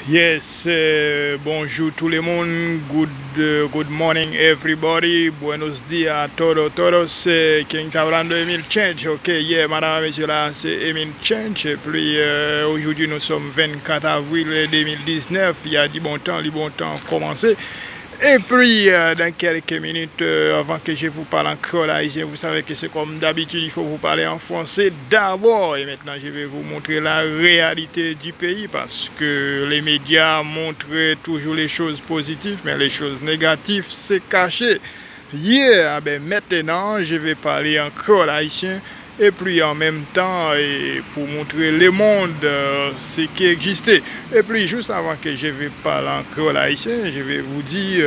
Yes, bonjour tout le monde, good morning everybody, buenos días a todos, qui est hablando Emile Change, ok, yeah, madame et messieurs, là c'est Emile Change, et puis aujourd'hui nous sommes 24 avril 2019, il y a du bon temps commencé. Et puis, dans quelques minutes, avant que je vous parle en créole haïtien, vous savez que c'est comme d'habitude, il faut vous parler en français d'abord. Et maintenant, je vais vous montrer la réalité du pays parce que les médias montrent toujours les choses positives, mais les choses négatives, c'est caché. Yeah, ben maintenant, je vais parler en créole haïtien. Et puis en même temps, et pour montrer le monde ce qui existait. Et puis juste avant que je vais parler en créole haïtien, je vais vous dire,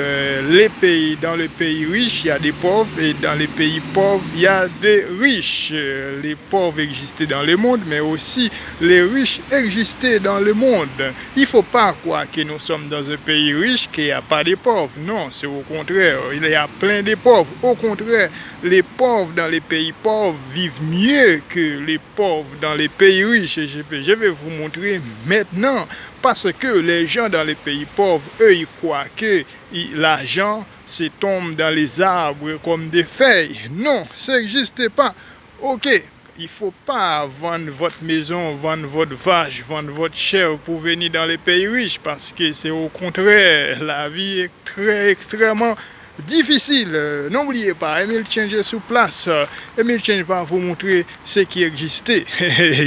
dans les pays riches, il y a des pauvres et dans les pays pauvres, il y a des riches. Les pauvres existaient dans le monde, mais aussi les riches existaient dans le monde. Il ne faut pas croire que nous sommes dans un pays riche, qu'il n'y a pas de pauvres. Non, c'est au contraire. Il y a plein de pauvres. Au contraire, les pauvres dans les pays pauvres vivent mieux que les pauvres dans les pays riches. Et je vais vous montrer maintenant parce que les gens dans les pays pauvres, eux, ils croient que l'argent se tombe dans les arbres comme des feuilles. Non, ça n'existe pas. Ok, il ne faut pas vendre votre maison, vendre votre vache, vendre votre chèvre pour venir dans les pays riches parce que c'est au contraire, la vie est extrêmement difficile. N'oubliez pas, Emile Change est sur place. Emile Change va vous montrer ce qui existait.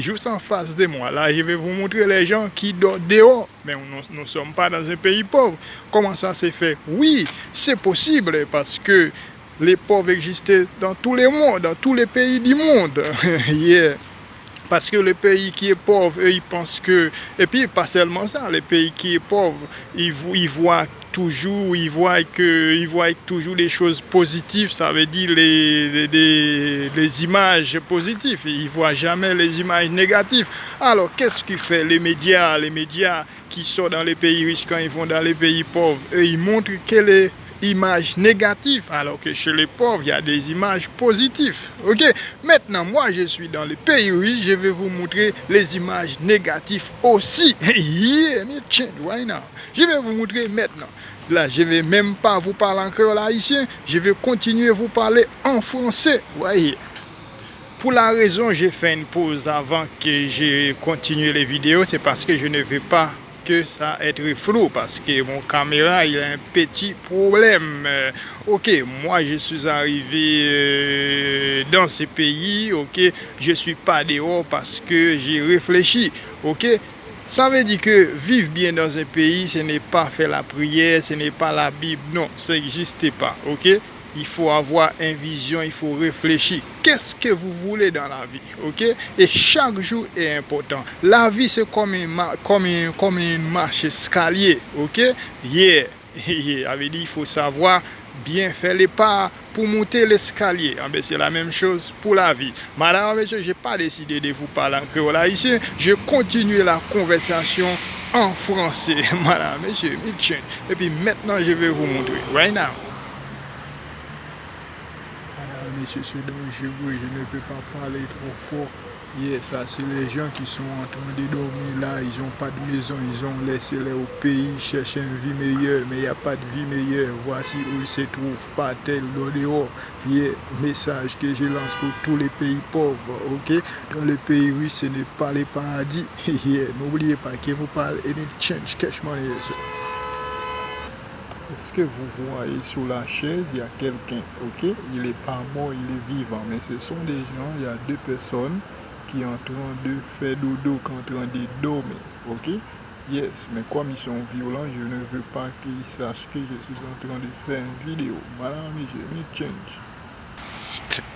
Juste en face de moi, là, je vais vous montrer les gens qui dorment dehors. Mais nous ne sommes pas dans un pays pauvre. Comment ça s'est fait? Oui, c'est possible parce que les pauvres existaient dans tous les mondes, dans tous les pays du monde. Yeah. Parce que le pays qui est pauvre, eux, ils pensent que... Et puis, pas seulement ça, le pays qui est pauvre, ils voient toujours, toujours les choses positives, ça veut dire les images positives. Ils ne voient jamais les images négatives. Alors, qu'est-ce qui fait les médias qui sont dans les pays riches quand ils vont dans les pays pauvres? Eux, ils montrent quelle est images négatives, alors que chez les pauvres, il y a des images positives. Ok? Maintenant, moi, je suis dans les pays riches, je vais vous montrer les images négatives aussi. Yeah, why not? Je vais vous montrer maintenant. Là, je ne vais même pas vous parler en créole haïtien, je vais continuer à vous parler en français. Voyez. Pour la raison, j'ai fait une pause avant que je continue les vidéos, c'est parce que je ne veux pas que ça être flou parce que mon caméra il a un petit problème. Ok, moi je suis arrivé dans ce pays, ok, je suis pas dehors parce que j'ai réfléchi, ok. Ça veut dire que vivre bien dans un pays, ce n'est pas faire la prière, ce n'est pas la Bible, non, ça n'existe pas, ok. Il faut avoir une vision, il faut réfléchir. Qu'est-ce que vous voulez dans la vie, ok? Et chaque jour est important. La vie, c'est comme une marche escalier, ok? Yeah. Ça veut dire il faut savoir bien faire les pas pour monter l'escalier. C'est la même chose pour la vie. Madame, monsieur, je n'ai pas décidé de vous parler en créole haïtien. Je continue la conversation en français. Madame, monsieur, et puis maintenant, je vais vous montrer. Right now. Monsieur, c'est dangereux, je ne peux pas parler trop fort. Yeah, ça, c'est les gens qui sont en train de dormir là, ils n'ont pas de maison, ils ont laissé leur pays, chercher une vie meilleure, mais il n'y a pas de vie meilleure. Voici où ils se trouvent, pas tel dehors. Yeah, message que je lance pour tous les pays pauvres, ok? Dans les pays riches, ce n'est pas les paradis. Yeah, n'oubliez pas que vous parlez any change, cash money. Est-ce que vous voyez sur la chaise, il y a quelqu'un, ok? Il n'est pas mort, il est vivant, mais ce sont des gens, il y a deux personnes qui sont en train de faire dodo, qui sont en train de dormir, ok? Yes, mais comme ils sont violents, je ne veux pas qu'ils sachent que je suis en train de faire une vidéo. Madame, monsieur, me change.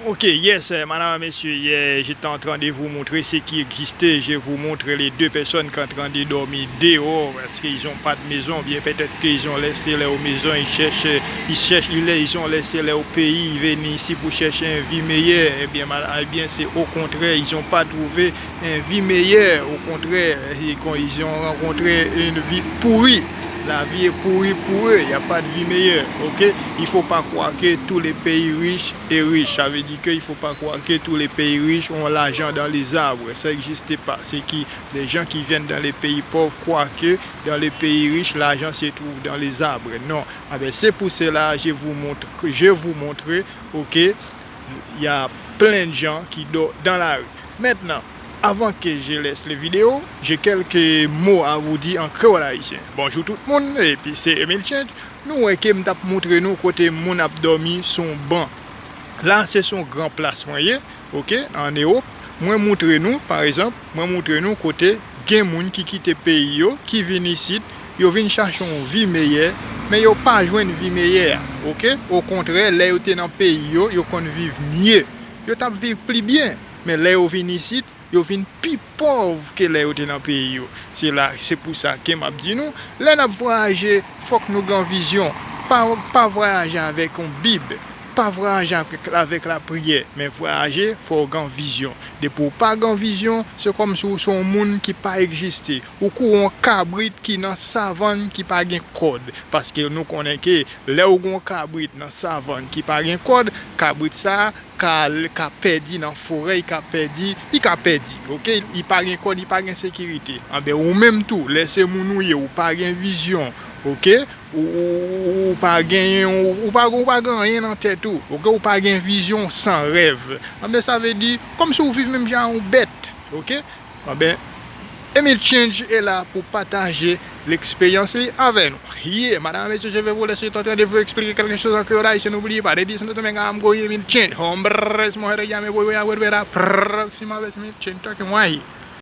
Ok, yes, madame, messieurs, j'étais en train de vous montrer ce qui existait. Je vous montre les deux personnes qui sont en train de dormir dehors parce qu'ils n'ont pas de maison. Bien peut-être qu'ils ont laissé leur maison, ils ont laissé leur pays, ils viennent ici pour chercher une vie meilleure. Eh bien, c'est au contraire, ils n'ont pas trouvé une vie meilleure. Au contraire, ils ont rencontré une vie pourrie. La vie est pourrie pour eux, il n'y a pas de vie meilleure. Ok? Il ne faut pas croire que tous les pays riches sont riches. Ça veut dire qu'il ne faut pas croire que tous les pays riches ont l'argent dans les arbres. Ça n'existe pas. C'est qui les gens qui viennent dans les pays pauvres croient que dans les pays riches, l'argent se trouve dans les arbres. Non. C'est pour cela que je vous montre, ok, il y a plein de gens qui dorment dans la rue. Maintenant, avant que je laisse la vidéo, j'ai quelques mots à vous dire en créole haïtien. Bonjour tout le monde, et puis c'est Emile Change. Nous, on va montrer nous côté mon a dormi son banc. Là, c'est son grand place, voyez, ok, en Europe. Moi, montre nous, par exemple, côté gen moun qui quitte le pays, qui viennent ici, ils viennent chercher une vie meilleure, mais ils n'ont pas joué une vie meilleure, ok. Au contraire, là, ils sont dans le pays, ils vivent mieux. Ils vivent plus bien, mais là, ils viennent ici, ils viennent plus pauvres que les autres dans le pays. C'est pour ça que je dis nous, là nous voyager, il faut que nous ayons une vision. Pas voyager avec une Bible, pas voyager avec la prière, mais voyager, il faut avoir une vision. Et pour pas avoir une vision, c'est comme si on un monde qui pas existé. Ou un cabrit qui dans savane qui pas de code. Parce que nous connaissons que là où un cabrit dans savane qui pas de code, cabrit ça, qu'a perdu dans la forêt, il a perdu, ok? Il pas de code, il pas de sécurité. Ou même tout, laissez mounouye, ou pas de vision, ok? Ou pas rien dans tête tout, ok? Ou pas de vision sans rêve. Ça veut dire comme si vous vivez même genre une bête, ok? Emile Change est là pour partager l'expérience avec nous. Yeah, madame, messieurs, je vais vous laisser tenter de vous expliquer quelque chose en créole. N'oubliez pas de dire que Emile Change. Hombre, es mujer, ya me voy a volver a próxima vez Emile Change.